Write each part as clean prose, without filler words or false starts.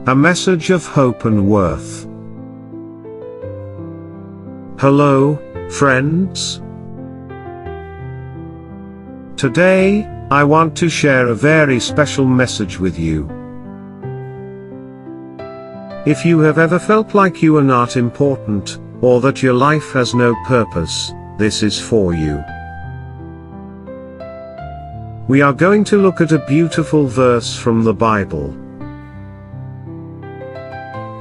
A message of hope and worth. Hello, friends. Today, I want to share a very special message with you. If you have ever felt like you are not important, or that your life has no purpose, this is for you. We are going to look at a beautiful verse from the Bible.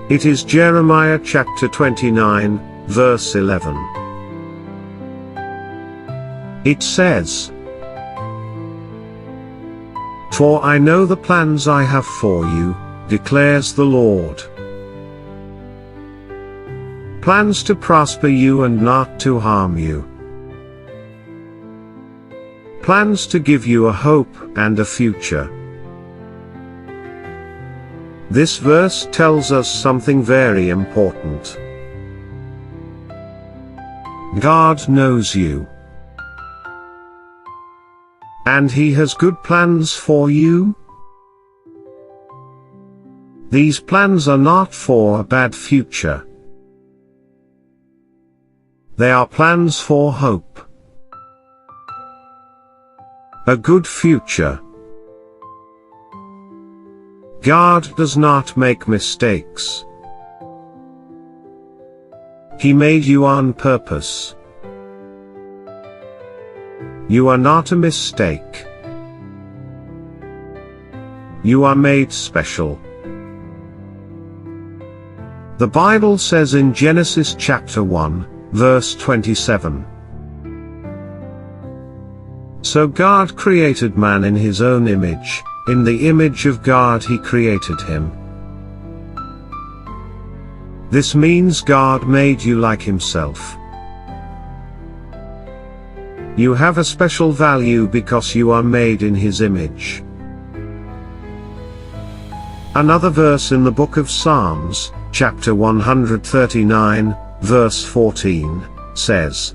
It is Jeremiah chapter 29, verse 11. It says, "For I know the plans I have for you, declares the Lord. Plans to prosper you and not to harm you. Plans to give you a hope and a future." This verse tells us something very important. God knows you. And He has good plans for you. These plans are not for a bad future. They are plans for hope. A good future. God does not make mistakes. He made you on purpose. You are not a mistake. You are made special. The Bible says in Genesis chapter 1, verse 27. So God created man in His own image, in the image of God He created him. This means God made you like Himself. You have a special value because you are made in His image. Another verse in the book of Psalms, chapter 139, verse 14, says,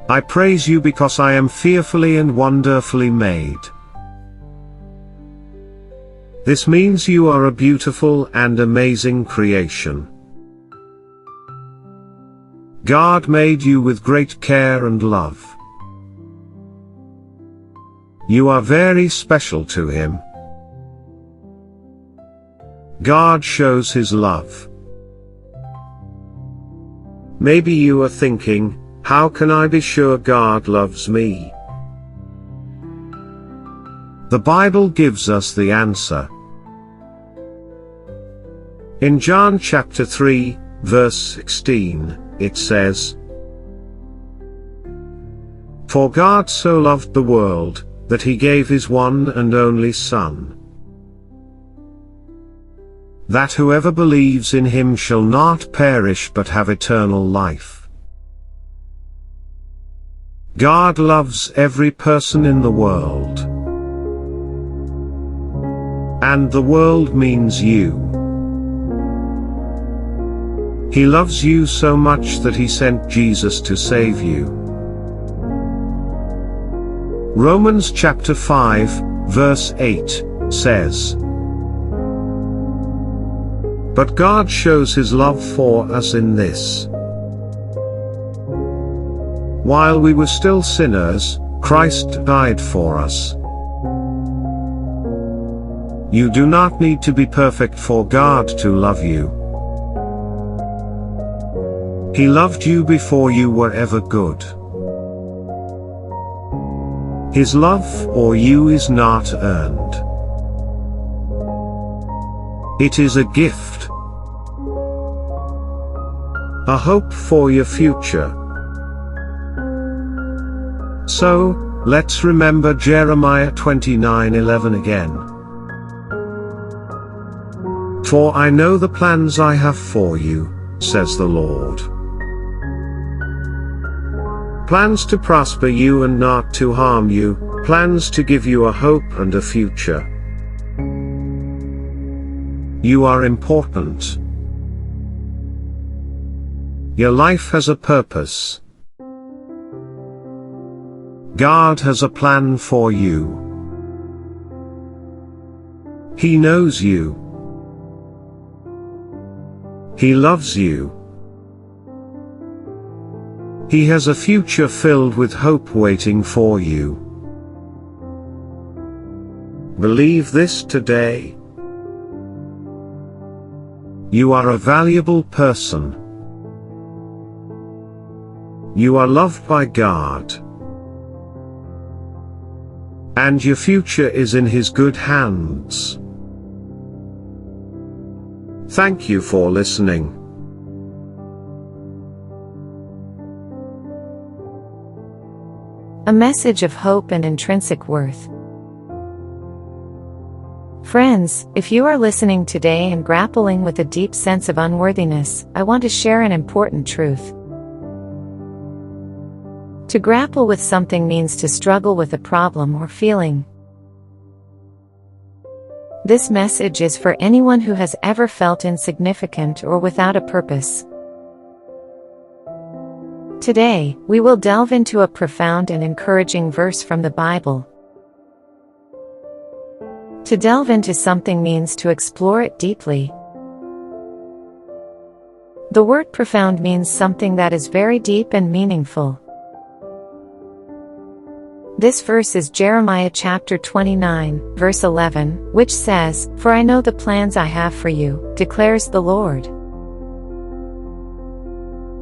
"I praise you because I am fearfully and wonderfully made." This means you are a beautiful and amazing creation. God made you with great care and love. You are very special to Him. God shows His love. Maybe you are thinking, how can I be sure God loves me? The Bible gives us the answer. In John chapter 3, verse 16, it says, "For God so loved the world, that He gave His one and only Son, that whoever believes in Him shall not perish but have eternal life." God loves every person in the world. And the world means you. He loves you so much that He sent Jesus to save you. Romans chapter 5, verse 8, says, "But God shows His love for us in this. While we were still sinners, Christ died for us." You do not need to be perfect for God to love you. He loved you before you were ever good. His love for you is not earned. It is a gift. A hope for your future. So, let's remember Jeremiah 29:11 again. "For I know the plans I have for you, says the Lord. Plans to prosper you and not to harm you, plans to give you a hope and a future." You are important. Your life has a purpose. God has a plan for you. He knows you. He loves you. He has a future filled with hope waiting for you. Believe this today. You are a valuable person. You are loved by God. And your future is in His good hands. Thank you for listening. A message of hope and intrinsic worth. Friends, if you are listening today and grappling with a deep sense of unworthiness, I want to share an important truth. To grapple with something means to struggle with a problem or feeling. This message is for anyone who has ever felt insignificant or without a purpose. Today, we will delve into a profound and encouraging verse from the Bible. To delve into something means to explore it deeply. The word profound means something that is very deep and meaningful. This verse is Jeremiah chapter 29, verse 11, which says, "For I know the plans I have for you, declares the Lord.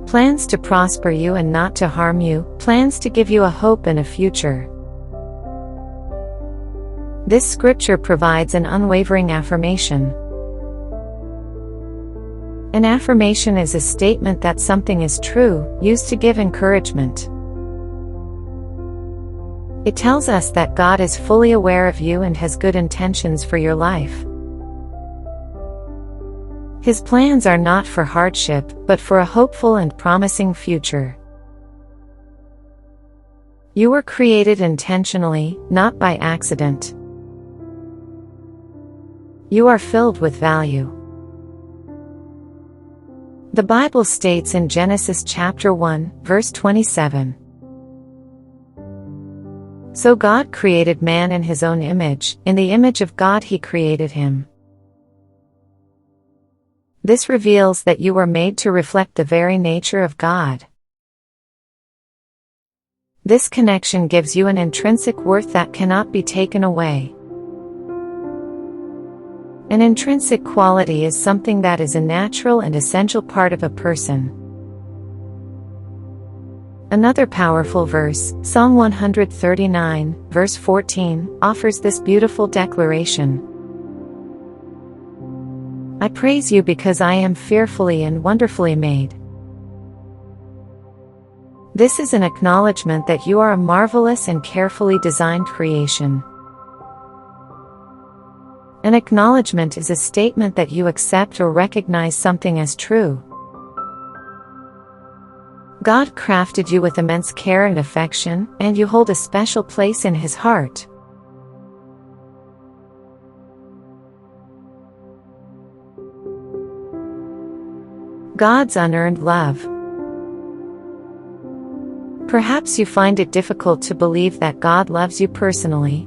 Plans to prosper you and not to harm you, plans to give you a hope and a future." This scripture provides an unwavering affirmation. An affirmation is a statement that something is true, used to give encouragement. It tells us that God is fully aware of you and has good intentions for your life. His plans are not for hardship, but for a hopeful and promising future. You were created intentionally, not by accident. You are filled with value. The Bible states in Genesis chapter 1, verse 27. So God created man in His own image, in the image of God He created him. This reveals that you were made to reflect the very nature of God. This connection gives you an intrinsic worth that cannot be taken away. An intrinsic quality is something that is a natural and essential part of a person. Another powerful verse, Psalm 139, verse 14, offers this beautiful declaration. I praise you because I am fearfully and wonderfully made. This is an acknowledgement that you are a marvelous and carefully designed creation. An acknowledgement is a statement that you accept or recognize something as true. God crafted you with immense care and affection, and you hold a special place in His heart. God's unearned love. Perhaps you find it difficult to believe that God loves you personally.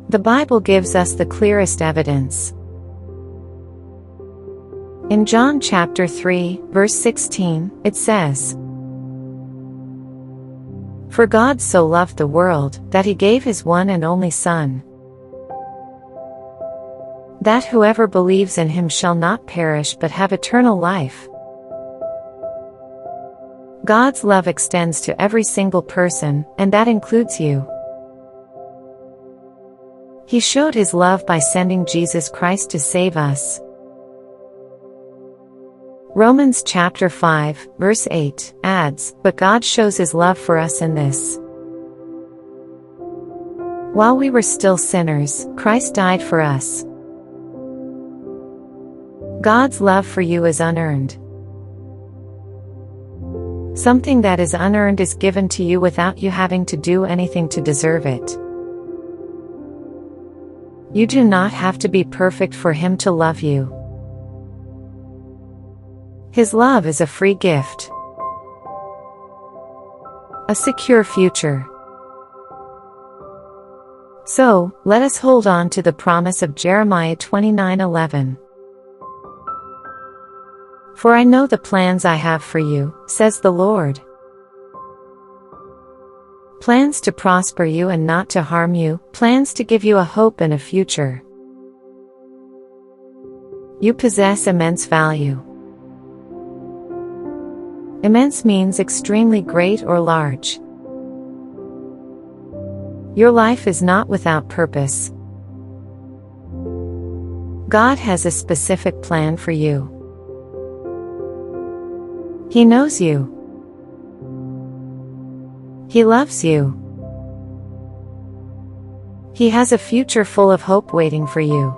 The Bible gives us the clearest evidence. In John chapter 3, verse 16, it says, For God so loved the world, that He gave His one and only Son, that whoever believes in Him shall not perish but have eternal life. God's love extends to every single person, and that includes you. He showed His love by sending Jesus Christ to save us. Romans chapter 5, verse 8, adds, But God shows His love for us in this. While we were still sinners, Christ died for us. God's love for you is unearned. Something that is unearned is given to you without you having to do anything to deserve it. You do not have to be perfect for Him to love you. His love is a free gift. A secure future. So, let us hold on to the promise of Jeremiah 29:11. For I know the plans I have for you, says the Lord. Plans to prosper you and not to harm you, plans to give you a hope and a future. You possess immense value. Immense means extremely great or large. Your life is not without purpose. God has a specific plan for you. He knows you. He loves you. He has a future full of hope waiting for you.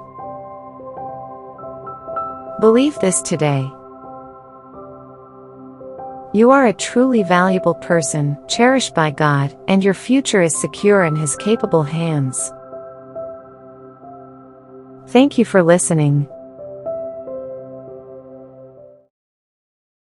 Believe this today. You are a truly valuable person, cherished by God, and your future is secure in His capable hands. Thank you for listening.